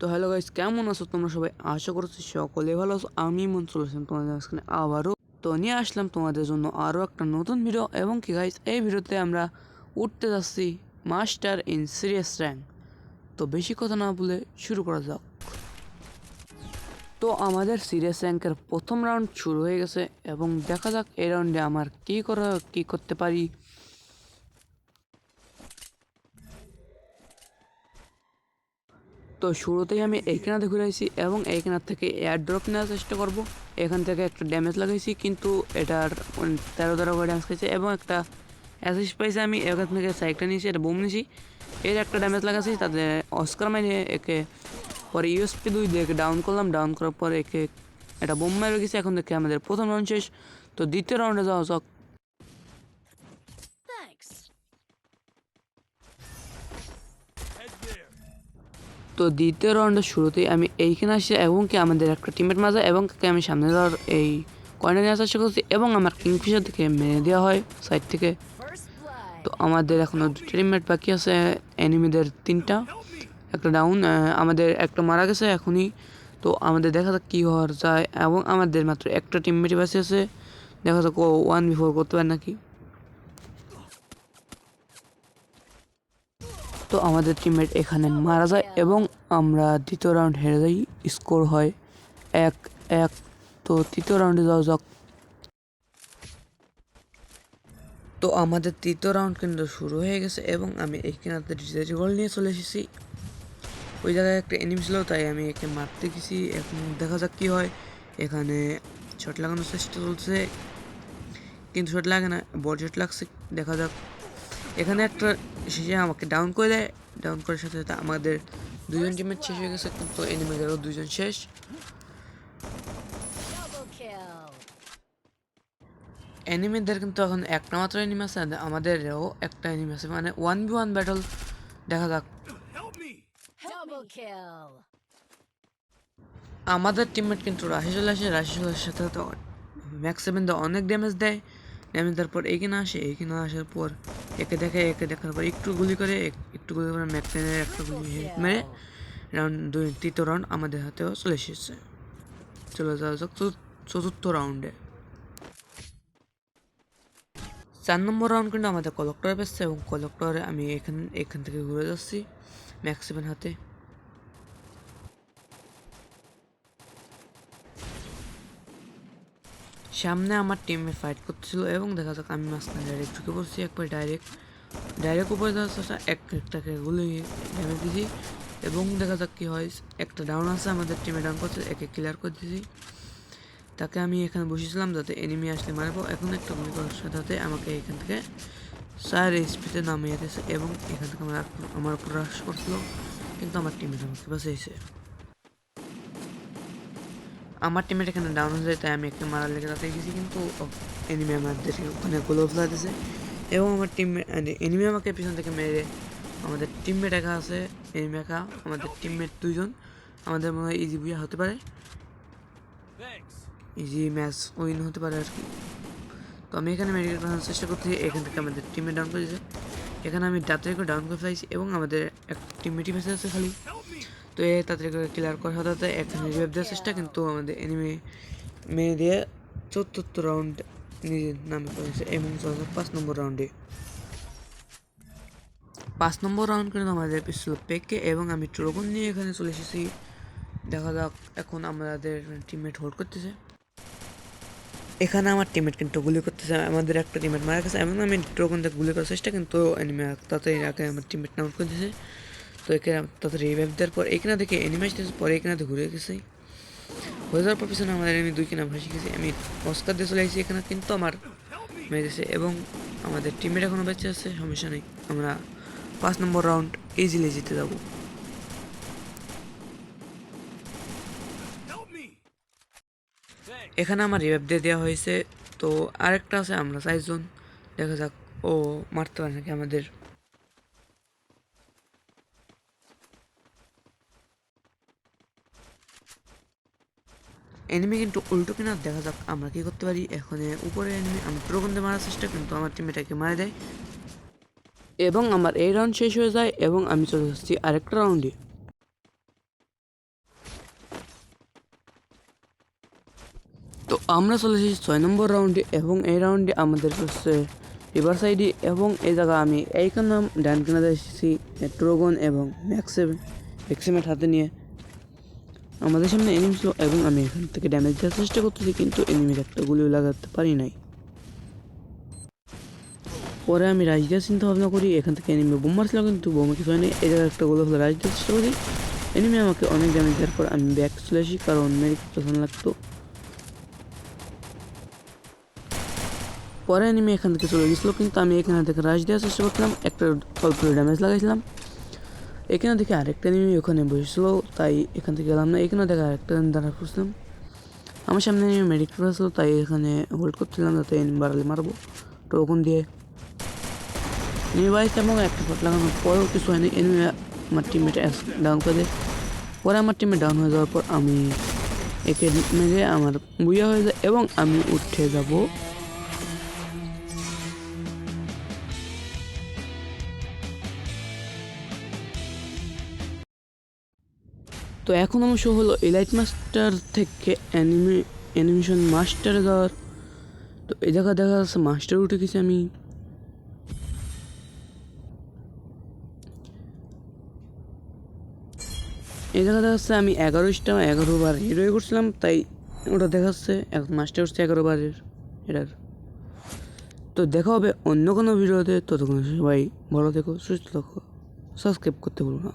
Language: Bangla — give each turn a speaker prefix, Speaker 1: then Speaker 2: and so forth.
Speaker 1: তো হ্যালো গাইস, কেমন আছো তোমরা সবাই? আশা করছি সকলে ভালো আছো। আমি মন চলেছেন তোমাদের মাঝখানে আবারও তো নিয়ে আসলাম তোমাদের জন্য আরও একটা নতুন ভিডিও। এবং কি গাইস, এই ভিডিওতে আমরা উঠতে যাচ্ছি মাস্টার ইন সিরিয়াস র্যাঙ্ক। তো বেশি কথা না বলে শুরু করা যাক। তো আমাদের সিরিয়াস র্যাঙ্কের প্রথম রাউন্ড শুরু হয়ে গেছে এবং দেখা যাক এই রাউন্ডে আমার কী করতে পারি। তো শুরুতেই আমি এইখানে ঘুরে আসি এবং এইখান থেকে এয়ার ড্রপ নেওয়ার চেষ্টা করব। এখান থেকে একটা ড্যামেজ লাগাইছি, কিন্তু এটার 13 করে ড্যামেজ খাইছে এবং একটা অ্যাসিস্ট পাইছে। আমি এখান থেকে সাইডটা নিয়েছি, এটা বোম নিয়েছি, এর একটা ড্যামেজ লাগাইছি, তাদের অস্কার মাইনে একে পরে ইউএসপি 2 দিয়ে ডাউন করলাম। ডাউন করার পরে একে এটা বোম মেরে গেছে। এখন দেখে আমাদের প্রথম রাউন্ড শেষ। তো দ্বিতীয় রাউন্ডে যাওয়া যাক। তো দ্বিতীয় রাউন্ডের শুরুতেই আমি এইখানে আসি এবং কি আমাদের একটা টিমের মাঝে এবং আমি সামনে যাওয়ার এই কয়না নেওয়ার চেষ্টা করছি এবং আমার কিংফিশার থেকে মেরে দেওয়া হয় সাইড থেকে। তো আমাদের এখনও 2টা টিমমেট বাকি আছে, এনিমিদের 3টা, একটা ডাউন, আমাদের একটা মারা গেছে এখনই। তো আমাদের দেখা যাক কী হওয়ার যায় এবং আমাদের মাত্র একটা টিমমেটই বাকি আছে। দেখা যাক ও 1v4 করতে পারে নাকি। তো আমাদের টিমমেট এখানে মারা যায় এবং আমরা দ্বিতীয় রাউন্ড হেরে যাই। স্কোর হয় 1-1। তো তৃতীয় রাউন্ডে যাওয়া যাক। তো আমাদের তৃতীয় রাউন্ড কিন্তু শুরু হয়ে গেছে এবং আমি এইখানে গোল নিয়ে চলে এসেছি। ওই জায়গায় একটা এনিমি ছিল, তাই আমি একে মারতে গেছি। এখন দেখা যাক কী হয়। এখানে শট লাগানোর চেষ্টা চলছে, কিন্তু শট লাগে না, বল শট লাগছে। দেখা যাক। এখানে একটা শেষে আমাকে ডাউন করে দেয়। ডাউন করার সাথে সাথে আমাদের 2জন টিমের শেষ হয়ে গেছে, কিন্তু এনিমিদেরও 2জন শেষ। এনিমিদের কিন্তু এখন একটা মাত্র এনিমি আছে, আমাদেরও একটা এনিমি আছে, মানে 1v1 ব্যাটল। দেখা যাক। আমাদের টিমমেট কিন্তু রাশিদুল আসে। রাশিদুলের সাথে তো ম্যাক্স 7 অনেক ড্যামেজ দেয়। ড্যামেজ দেওয়ার পর এইখানে আসার পর একে দেখার পর একটু গুলি করে ম্যাক্স 7 একটা গুলি মেরে তৃতীয় রাউন্ড আমাদের হাতেও চলে এসেছে। চলে যাওয়া যাক চতুর্থ রাউন্ডে। 4 নম্বর রাউন্ড কিন্তু আমাদের কলেক্টরে পেয়েছে এবং কলেক্টরে আমি এখান থেকে ঘুরে যাচ্ছি ম্যাক্স 7 হাতে। সামনে আমার টিমে ফাইট করতেছিল এবং দেখা যাক আমি মাঝখানে ডাইরেক্ট ঢুকে পড়ছি। একবার ডাইরেক্ট উপরে যাওয়ার চেষ্টা, একটাকে গুলি ড্যামেজ দিয়েছি এবং দেখা যাক কী হয়। একটা ডাউন আছে, আমাদের টিমে ডাউন করছে, একে ক্লিয়ার করে দিয়েছি। তাকে আমি এখানে বসেছিলাম যাতে এনিমি আসলে মারবো। এখন একটা গুলি করার সাথে আমাকে এখান থেকে 4 স্পিডে নামিয়ে দিয়েছে এবং এখান থেকে আমার উপর হ্রাস করছিল, কিন্তু আমার টিমে আমাকে বাঁচিয়েছে। আমার টিমের এখানে ডাউন হয়ে যায়, তাই আমি একটা মারার লেগে তাতে গেছি, কিন্তু এনিমি আমাদের ওখানে গোলও ফেলা দিয়েছে এবং আমার এনিমি আমাকে পিছন থেকে মেরে আমাদের টিমমেট একা আছে। এনিমি একা, আমাদের টিমমেট 2জন। আমাদের মনে হয় ইজি বুয়া হতে পারে, ইজি ম্যাচ উইন হতে পারে আর কি। তো আমি এখানে মেডিকেল করার চেষ্টা করছি, এখান থেকে আমাদের টিমমেট ডাউন করে দিয়েছে। এখানে আমি তাড়াতাড়ি করে ডাউন করে ফেলাইছি এবং আমাদের এক টিমমেটই বেঁচে আছে খালি। তো তাড়াতাড়ি করে ক্লিয়ার করার সাথে এখানে রিভাইভ দেওয়ার চেষ্টা, কিন্তু আমাদের এনিমি মেরে দিয়ে চতুর্থ রাউন্ড নিজের নামে করেছে এবং 5 নম্বর রাউন্ডে। 5 নম্বর রাউন্ড কিন্তু আমাদের পিছল পেকে এবং আমি ট্রোগন নিয়ে এখানে চলে এসেছি। দেখা যাক এখন আমাদের টিমমেট হোল্ড করতেছে। এখানে আমার টিমমেট কিন্তু গুলি করতেছে, আমাদের একটা টিমমেট মারা গেছে এবং আমি ট্রোগন দিয়ে গুলি করার চেষ্টা, কিন্তু এনিমি তাড়াতাড়ি আগে আমার টিমমেট আউট করে দিয়েছে। তো একে তাড়াতাড়ি রিভাইভ দেওয়ার পর এখানে দেখে এনিমি আসতেছে, পরে এখানে ঘুরে গেছে। হয়ে যাওয়ার পর পিছনে আমাদের এনিমি 2 কিনা ভাসি গেছে। আমি অস্কার দিয়ে চলে আসছি এখানে, কিন্তু আমার মেরেছে এবং আমাদের টিমমেট এখনও বেঁচে আছে। সমস্যা নেই, আমরা 5 নম্বর রাউন্ড ইজিলি জিতে যাব। এখানে আমার রিভাইভ দিয়ে দেওয়া হয়েছে। তো আরেকটা আছে, আমরা 4জন। দেখা যাক ও মারতে পারে নাকি আমাদের। এনিমি কিন্তু উল্টো কিনা, দেখা যাক আমরা কি করতে পারি। এখন উপরে এনিমি, আমি প্রবন্ধে মারার চেষ্টা, কিন্তু আমার টিমটাকে মারা দেয় এবং আমার এই রাউন্ড শেষ হয়ে যায় এবং আমি চলে যাচ্ছি আরেকটা রাউন্ডে। আমরা চলে এসেছি 6 নম্বর রাউন্ডে এবং এই রাউন্ডে আমাদের হচ্ছে রিভার সাইডে এবং এই জায়গা আমি এইখানে ডান কিনারে এসেছি ট্রোগন এবং ম্যাক্সিমেট হাতে নিয়ে। আমাদের সামনে এনিমি ছিল এবং আমি এখান থেকে ড্যামেজ দেওয়ার চেষ্টা করতেছি, কিন্তু এনিমির একটা গুলিও লাগাতে পারি নাই। পরে আমি রাজ দেওয়ার চিন্তা ভাবনা করি, এখান থেকে এনিমি বোম মারছিল কিন্তু বোমে কিছু হয়নি। এই জায়গায় একটা গুলো হলো রাজ দেওয়ার চেষ্টা করি, এনিমি আমাকে অনেক ড্যামেজ দেওয়ার পর আমি ব্যাক চলে আসি কারণ মেডিক তখন লাগতো। পরে এনিমি এখান থেকে চলে গেছিলো কিন্তু আমি এখানে থেকে রাশ দেওয়ার চেষ্টা করছিলাম, একটা অল্প ড্যামেজ লাগাইছিলাম। এখানে দেখে আরেকটা এনিমি ওখানে বসেছিল, তাই এখান থেকে গেলাম না। এখানে দেখে আরেকটা দাঁড়া পড়ছিলাম, আমার সামনে এনিমি মেডিক ছিল, তাই এখানে হোল্ড করছিলাম যাতে এনিমি বাড়ালে মারবো টোকন দিয়ে। এনিমি বাইক এবং একটা শট লাগানোর পরেও কিছু হয়নি, এনিমি আমার টিমমেট ডাউন করে দেয়। পরে আমার টিমে ডাউন হয়ে যাওয়ার পর আমি একে মেরে আমার বুইয়া হয়ে যায় এবং আমি উঠে যাব। তো এখন আমার শো হলো এলাইট মাস্টার থেকে অ্যানিমেশন মাস্টারে যাওয়ার। তো এই জায়গা দেখা যাচ্ছে মাস্টার উঠে গেছি আমি। এই জায়গা দেখা যাচ্ছে আমি 11 বার হিরো করছিলাম, তাই ওটা দেখাচ্ছে এখন মাস্টার উঠছে 11 বারের এটার। তো দেখা হবে অন্য কোনো ভিডিওতে, ততক্ষণ সবাই ভালো থেকো, সুস্থ থাকো, সাবস্ক্রাইব করতে ভুলো না।